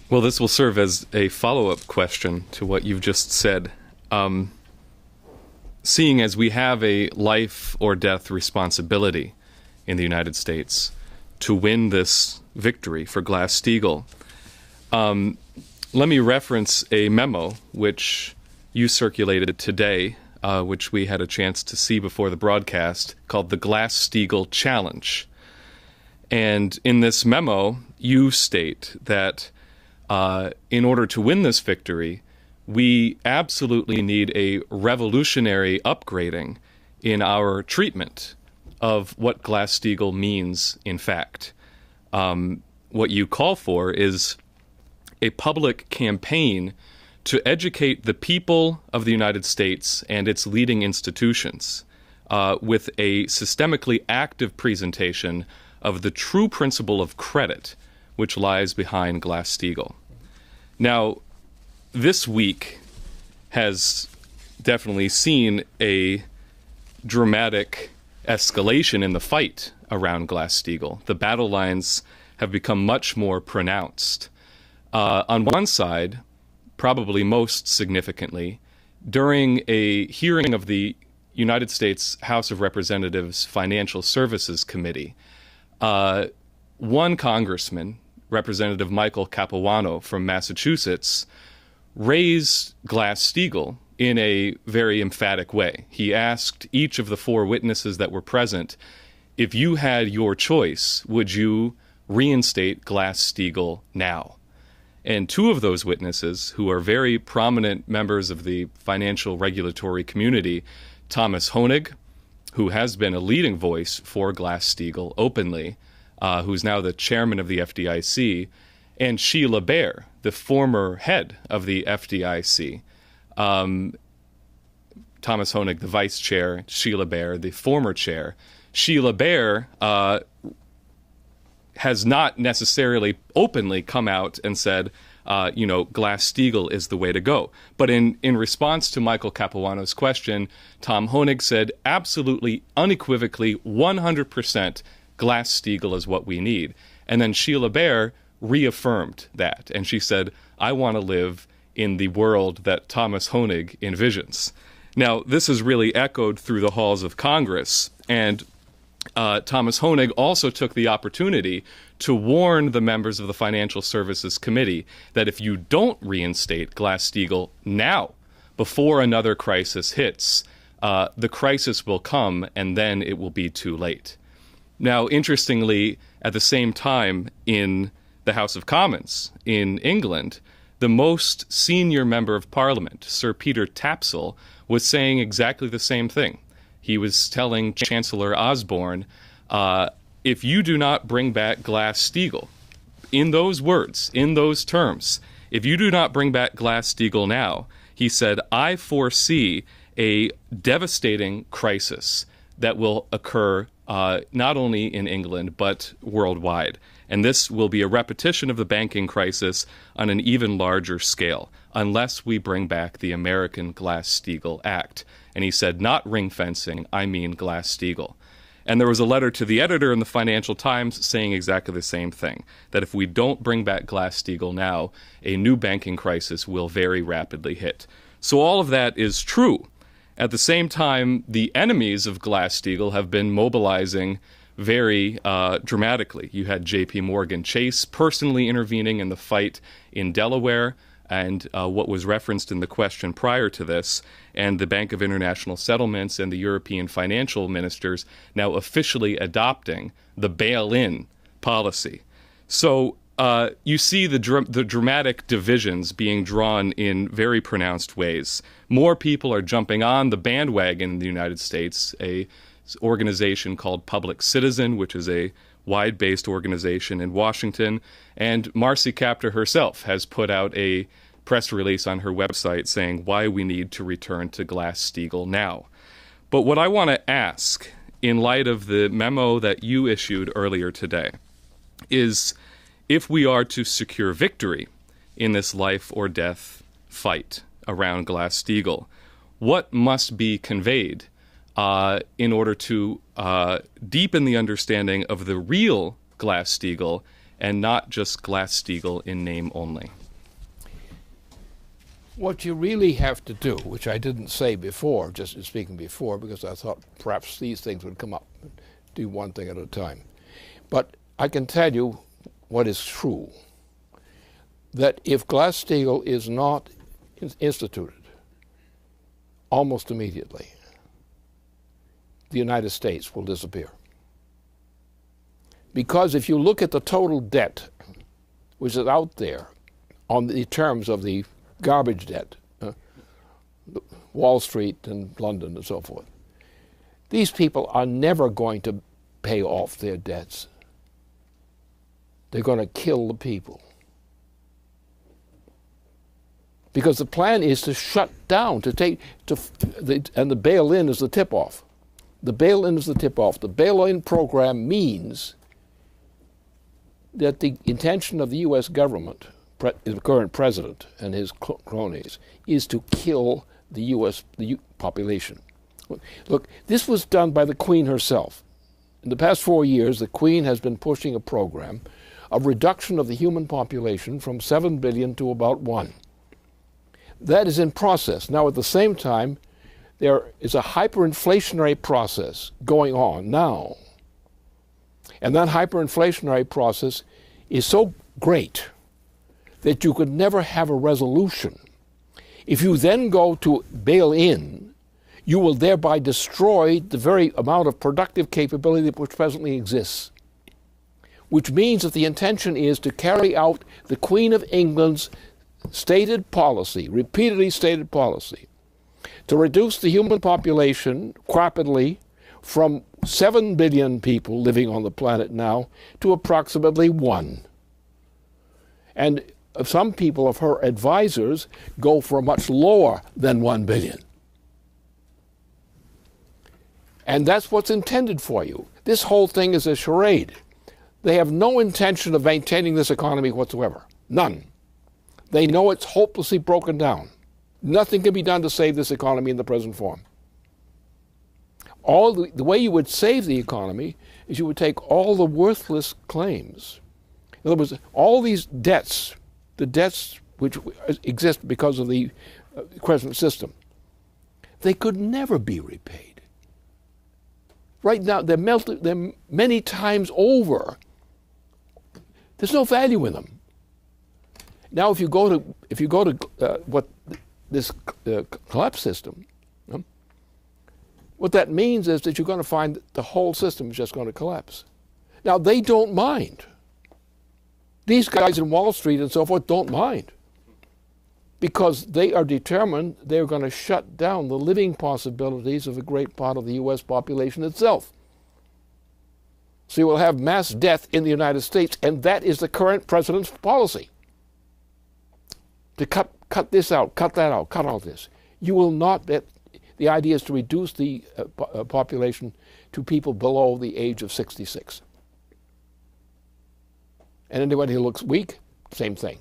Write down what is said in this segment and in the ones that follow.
Well, this will serve as a follow-up question to what you've just said. Seeing as we have a life or death responsibility in the United States to win this victory for Glass-Steagall, let me reference a memo which you circulated today, which we had a chance to see before the broadcast, called the Glass-Steagall Challenge. And in this memo, you state that in order to win this victory, we absolutely need a revolutionary upgrading in our treatment of what Glass-Steagall means in fact. What you call for is a public campaign to educate the people of the United States and its leading institutions with a systemically active presentation of the true principle of credit which lies behind Glass-Steagall. Now, this week has definitely seen a dramatic escalation in the fight around Glass-Steagall. The battle lines have become much more pronounced. On one side, probably most significantly, during a hearing of the United States House of Representatives Financial Services Committee, one congressman, Representative Michael Capuano from Massachusetts, raised Glass-Steagall in a very emphatic way. He asked each of the four witnesses that were present, if you had your choice, would you reinstate Glass-Steagall now? And two of those witnesses, who are very prominent members of the financial regulatory community, Thomas Honig, who has been a leading voice for Glass-Steagall openly, who's now the chairman of the FDIC, and Sheila Bair, the former head of the FDIC. Thomas Honig, the vice chair, Sheila Bair, the former chair. Sheila Bair has not necessarily openly come out and said, Glass-Steagall is the way to go. But in response to Michael Capuano's question, Tom Honig said absolutely, unequivocally, 100% Glass-Steagall is what we need. And then Sheila Bair reaffirmed that. And she said, I want to live in the world that Thomas Honig envisions. Now, this is really echoed through the halls of Congress. And Thomas Honig also took the opportunity to warn the members of the Financial Services Committee that if you don't reinstate Glass-Steagall now, before another crisis hits, the crisis will come and then it will be too late. Now, interestingly, at the same time in the House of Commons in England, the most senior member of Parliament, Sir Peter Tapsell, was saying exactly the same thing. He was telling Chancellor Osborne, if you do not bring back Glass-Steagall, in those words, in those terms, if you do not bring back Glass-Steagall now, he said, I foresee a devastating crisis that will occur not only in England, but worldwide. And this will be a repetition of the banking crisis on an even larger scale, unless we bring back the American Glass-Steagall Act. And he said, not ring fencing, I mean Glass-Steagall. And there was a letter to the editor in the Financial Times saying exactly the same thing, that if we don't bring back Glass-Steagall now, a new banking crisis will very rapidly hit. So all of that is true. At the same time, the enemies of Glass-Steagall have been mobilizing very dramatically. You had J.P. Morgan Chase personally intervening in the fight in Delaware, and what was referenced in the question prior to this, and the Bank of International Settlements and the European financial ministers now officially adopting the bail-in policy. So you see the dramatic divisions being drawn in very pronounced ways. More people are jumping on the bandwagon in the United States, a organization called Public Citizen, which is a wide-based organization in Washington, and Marcy Kaptur herself has put out a press release on her website saying why we need to return to Glass-Steagall now. But what I want to ask, in light of the memo that you issued earlier today, is if we are to secure victory in this life or death fight around Glass-Steagall, what must be conveyed in order to deepen the understanding of the real Glass-Steagall and not just Glass-Steagall in name only? What you really have to do, which I didn't say before, just in speaking before, because I thought perhaps these things would come up, and do one thing at a time. But I can tell you what is true, that if Glass-Steagall is not instituted almost immediately, the United States will disappear. Because if you look at the total debt which is out there on the terms of the garbage debt, Wall Street and London and so forth, these people are never going to pay off their debts. They're going to kill the people. Because the plan is to shut down, and the bail-in is the tip-off. The bail-in is the tip-off. The bail-in program means that the intention of the U.S. government, the current president and his cronies, is to kill the U.S. population. Look, this was done by the Queen herself. In the past 4 years, the Queen has been pushing a program of reduction of the human population from 7 billion to about 1. That is in process. Now, at the same time, there is a hyperinflationary process going on now. And that hyperinflationary process is so great that you could never have a resolution. If you then go to bail in, you will thereby destroy the very amount of productive capability which presently exists. Which means that the intention is to carry out the Queen of England's stated policy, repeatedly stated policy, to reduce the human population rapidly from 7 billion people living on the planet now to approximately 1. And some people of her advisors go for much lower than 1 billion. And that's what's intended for you. This whole thing is a charade. They have no intention of maintaining this economy whatsoever. None. They know it's hopelessly broken down. Nothing can be done to save this economy in the present form. The way you would save the economy is you would take all the worthless claims. In other words, all these debts, the debts which exist because of the present system, they could never be repaid. Right now, they're many times over. There's no value in them. Now, if you go to what this collapse system, what that means is that you're going to find that the whole system is just going to collapse. Now, they don't mind. These guys in Wall Street and so forth don't mind, because they are determined they're going to shut down the living possibilities of a great part of the U.S. population itself. So you will have mass death in the United States, and that is the current president's policy. To cut this out, cut that out, cut all this. You will not, the idea is to reduce the population to people below the age of 66. And anybody who looks weak, same thing.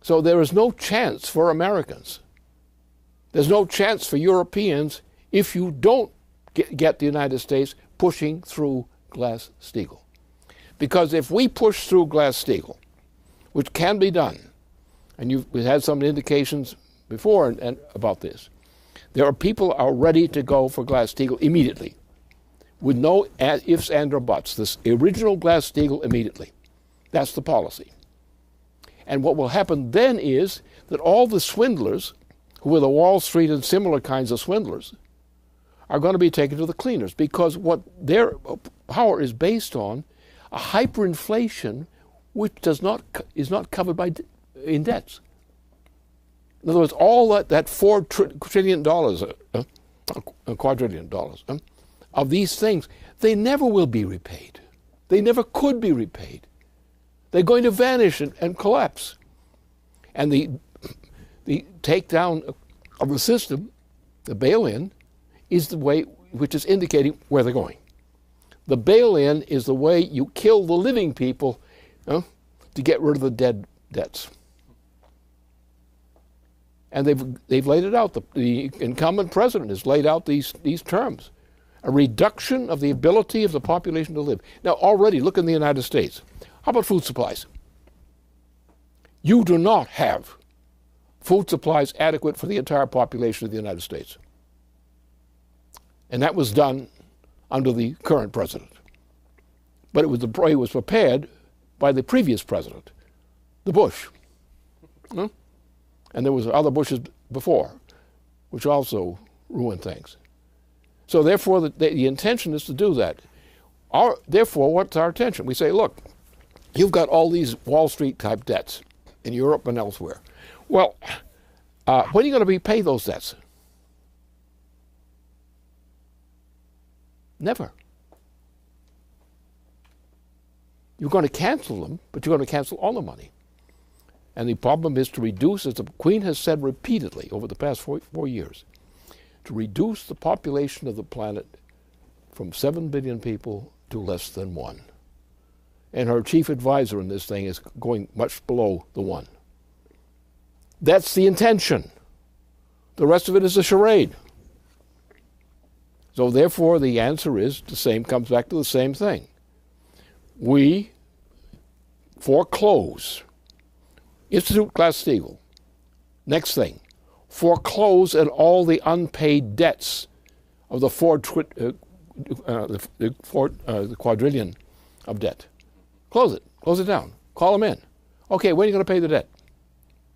So there is no chance for Americans. There's no chance for Europeans if you don't get the United States pushing through Glass-Steagall. Because if we push through Glass-Steagall, which can be done, and we've had some indications before and about this, there are people are ready to go for Glass-Steagall immediately, with no ifs, and, or buts. This original Glass-Steagall immediately. That's the policy. And what will happen then is that all the swindlers, who are the Wall Street and similar kinds of swindlers, are going to be taken to the cleaners, because what their power is based on, a hyperinflation which is not covered in debts. In other words, all that $4 trillion, quadrillion dollars, of these things, they never will be repaid. They never could be repaid. They're going to vanish and collapse. And the takedown of the system, the bail-in, is the way which is indicating where they're going. The bail-in is the way you kill the living people to get rid of the dead debts. And they've laid it out. The incumbent president has laid out these terms. A reduction of the ability of the population to live. Now, already, look in the United States. How about food supplies? You do not have food supplies adequate for the entire population of the United States. And that was done under the current president. But it was prepared by the previous president, the Bush. And there was other Bushes before, which also ruined things. So therefore, the intention is to do that. Therefore, what's our intention? We say, look, you've got all these Wall Street type debts in Europe and elsewhere. Well, when are you going to repay those debts? Never. You're going to cancel them, but you're going to cancel all the money. And the problem is to reduce, as the Queen has said repeatedly over the past 4 years, to reduce the population of the planet from 7 billion people to less than 1. And her chief advisor in this thing is going much below the 1. That's the intention. The rest of it is a charade. So therefore, the answer is the same, comes back to the same thing. We foreclose. Institute Glass-Steagall. Next thing, foreclose on all the unpaid debts of the quadrillion of debt. Close it. Close it down. Call them in. Okay, when are you going to pay the debt?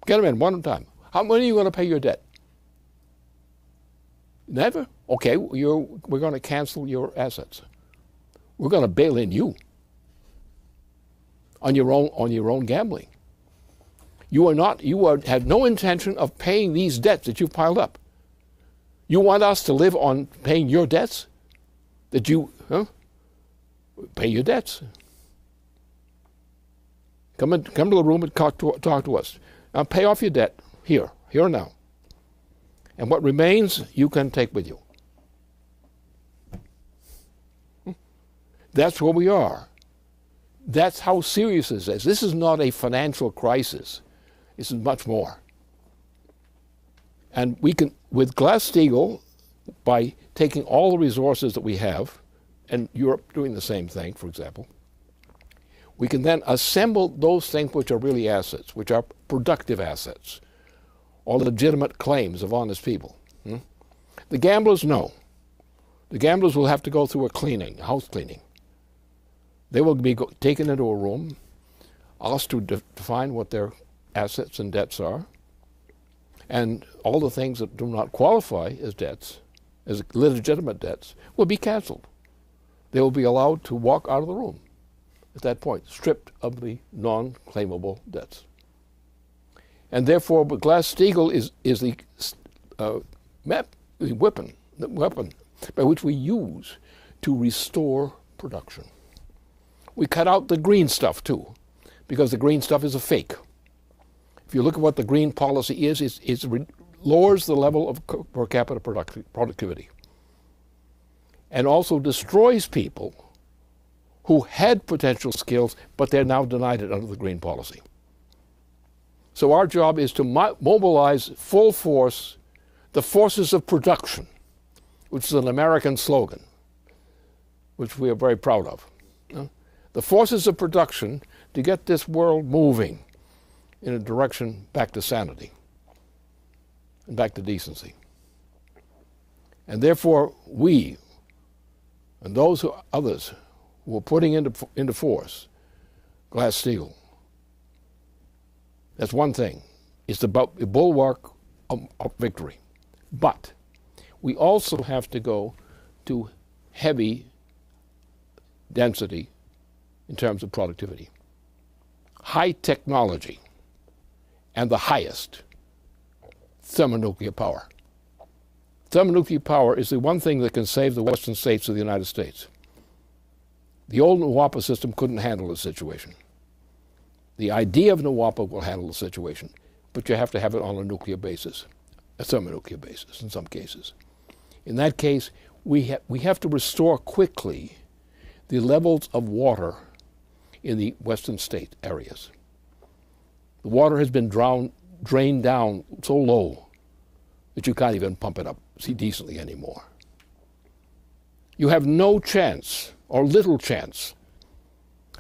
Get them in one at a time. When are you going to pay your debt? Never? Okay, we're going to cancel your assets. We're going to bail in you on your own gambling. You have no intention of paying these debts that you've piled up. You want us to live on paying your debts? Pay your debts. Come to the room and talk to us. Now pay off your debt here and now. And what remains, you can take with you. That's where we are. That's how serious this is. This is not a financial crisis. This is much more. And we can, with Glass-Steagall, by taking all the resources that we have, and Europe doing the same thing, for example, we can then assemble those things which are really assets, which are productive assets, or legitimate claims of honest people. The gamblers, no. The gamblers will have to go through a house cleaning. They will be taken into a room, asked to define what their assets and debts are, and all the things that do not qualify as debts, as legitimate debts, will be canceled. They will be allowed to walk out of the room at that point, stripped of the non-claimable debts. And therefore, Glass-Steagall is the weapon by which we use to restore production. We cut out the green stuff, too, because the green stuff is a fake. If you look at what the green policy is, it lowers the level of per capita productivity and also destroys people who had potential skills, but they're now denied it under the green policy. So our job is to mobilize full force the forces of production, which is an American slogan, which we are very proud of. The forces of production to get this world moving in a direction back to sanity and back to decency. And therefore, we and others who are putting into force Glass-Steagall, that's one thing. It's about the bulwark of victory. But we also have to go to heavy density in terms of productivity. High technology, and the highest, thermonuclear power. Thermonuclear power is the one thing that can save the western states of the United States. The old NWAPA system couldn't handle the situation. The idea of NWAPA will handle the situation, but you have to have it on a nuclear basis, a thermonuclear basis in some cases. In that case, we have to restore quickly the levels of water in the western state areas. The water has been drained down so low that you can't even pump it up decently anymore. You have no chance, or little chance,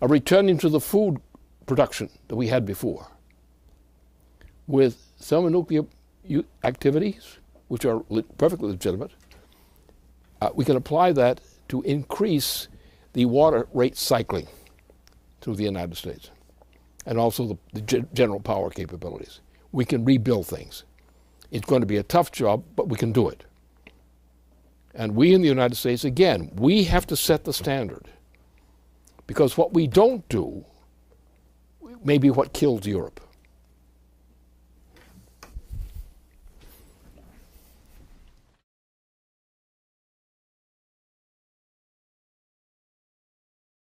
of returning to the food production that we had before with thermonuclear activities, which are perfectly legitimate. We can apply that to increase the water rate cycling through the United States, and also the general power capabilities. We can rebuild things. It's going to be a tough job, but we can do it. And we in the United States, again, we have to set the standard. Because what we don't do may be what kills Europe.